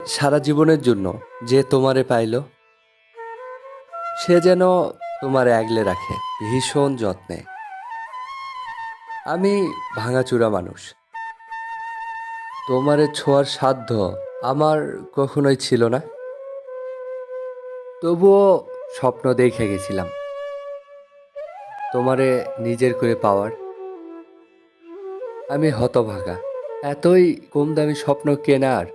সারা জীবনের জন্য যে তোমারে পাইল, সে যেন তোমারে আগলে রাখে ভীষণ যত্নে। আমি ভাঙাচোরা মানুষ, তোমারে ছোঁয়ার সাধ্য আমার কখনোই ছিল না। তবুও স্বপ্ন দেখে গেছিলাম তোমারে নিজের করে পাওয়ার। আমি হতভাগা, এতই কম দামি স্বপ্ন কেনার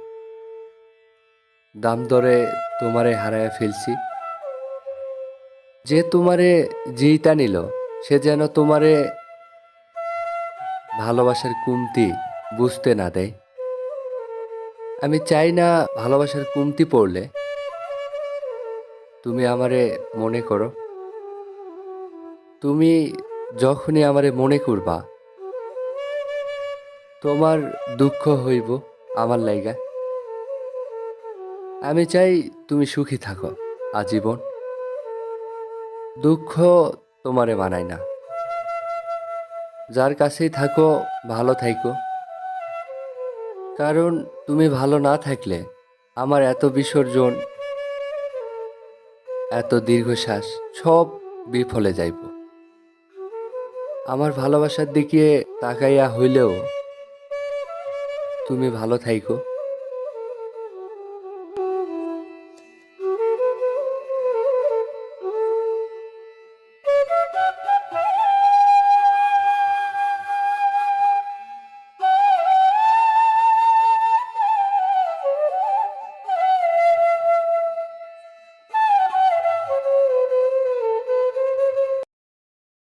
দাম দরে তোমারে হারায় ফেলছি। যে তোমারে জিইতা নিল, সে যেন তোমারে ভালোবাসার কমতি বুঝতে না দেয়। আমি চাই না ভালোবাসার কমতি পড়লে তুমি আমারে মনে করো। তুমি যখনই আমারে মনে করবা, তোমার দুঃখ হইব আমার লাইগা। আমি চাই তুমি সুখী থাকো আজীবন। দুঃখ তোমারে বানায় না, যার কাছেই থাকো ভালো থাইকো। কারণ তুমি ভালো না থাকলে আমার এত বিসর্জন, এত দীর্ঘশ্বাস সব বিফলে যাইব। আমার ভালোবাসার দিকে তাকাইয়া হইলেও তুমি ভালো থাইকো।